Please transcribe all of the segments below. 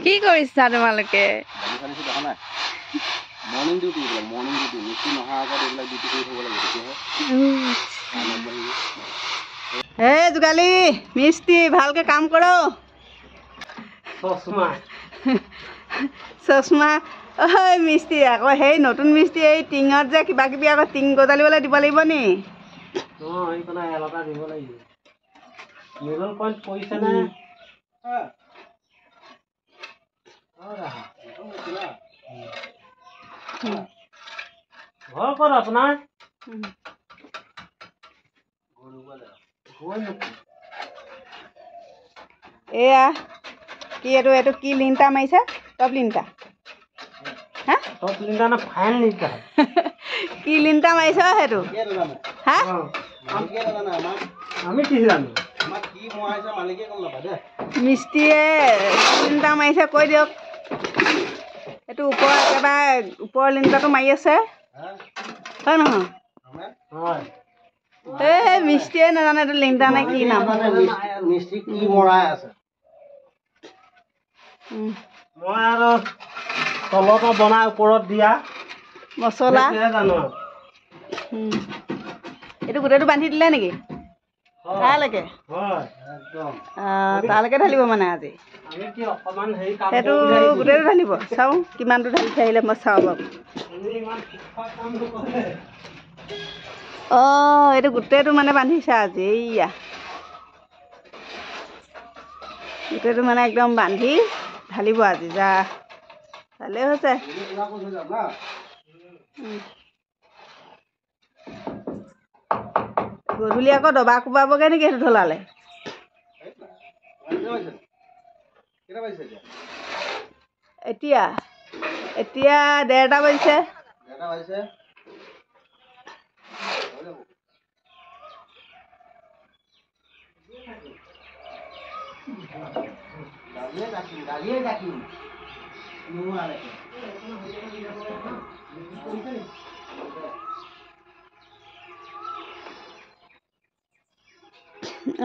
কি কৰিছা তোমালোকে? মৰ্নিং ডিউটি মিস্ত্ৰী নহাৰ আগত এইবিলাক ডিউটি কৰি থ'ব লাগে তেতিয়াহে। এই যোগালী মিস্ত্ৰী ভালকে কাম কৰো। চশমা ঐ মিস্ত্ৰী আকৌ সেই নতুন মিস্ত্ৰী এই টিঙত যে কিবা কিবি আকৌ টিং গজালিবলৈ দিব লাগিব নি? ঘৰ ক'ত আপোনাৰ? এয়া কি এইটো কি লিণ্টাৰ মাৰিছে? টপ লিণ্টাৰ হা? টপ লিণ্টাৰ না ফাইন লিণ্টাৰ? কি লিণ্টাৰ মাৰিছে সেইটো? হা? আমি কি জানো? আমাক কি মৰাইছে মালিকে গম নাপায় দে। মিস্ত্ৰীয়ে লিণ্টাৰ মাৰিছে কৈ দিয়ক। এইটো ওপৰ একেবাৰে ওপৰৰ লিণ্টাৰটো মাৰি আছে হয় নহয়? এই মিস্ত্ৰীয়ে নাজানে এইটো লিণ্টাৰ নে কি নাম। মিস্ত্ৰী কি মৰাই আছে? মই আৰু তলৰ পৰা বনাই ওপৰত দিয়া মছলা জানো। এইটো গোটেইটো বান্ধি দিলে নেকি? তালৈকে তালৈকে ঢালিব মানে আজি সেইটো গোটেইটো ঢালিব। চাওঁ কিমানটো ঢালি আহিলে মই চাওঁ বাৰু। অঁ এইটো গোটেইটো মানে বান্ধিছে আজি। এইয়া গোটেইটো মানে একদম বান্ধি ঢালিব আজি। যা ভালেই হৈছে। গধূলি আকৌ দবা কোবাবগৈ নেকি সেইটো ঢলালে? এতিয়া 1:30 বাজিছে।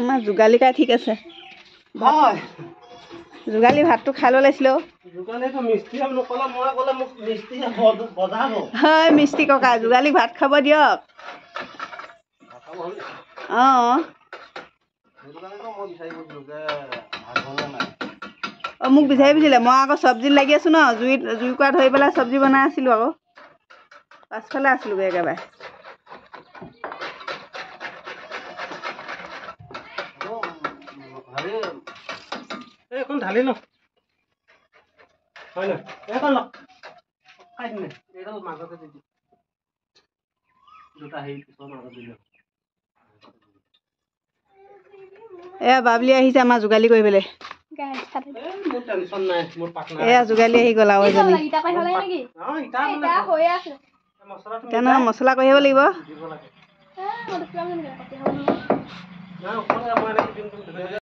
আমাৰ যোগালিকাই ঠিক আছে। যোগালী ভাতটো খাই লৈ লৈছিলোঁ। হয় মিস্ত্ৰী ককা যোগালীক ভাত খাব দিয়ক। অঁ মোক বিচাৰি ফুৰিছিলে। মই আকৌ চব্জিত লাগি আছোঁ ন। জুইকুৰা ধৰি পেলাই চব্জি বনাই আছিলোঁ আকৌ। পাছফালে আছিলোঁগৈ একেবাৰে। এইখন ঢালি ন হয় ন? এইখন ল খাই দিনে এইডাল মাজতে দি দুটা হেৰি পিছৰ মাজত দিলে। এয়া বাবলি আহিছে আমাৰ যোগালী কৰিবলৈ। এয়া যোগালী আহি গ'ল আৰু এজনী। কেনে মছলা কৰি আহিব লাগিব।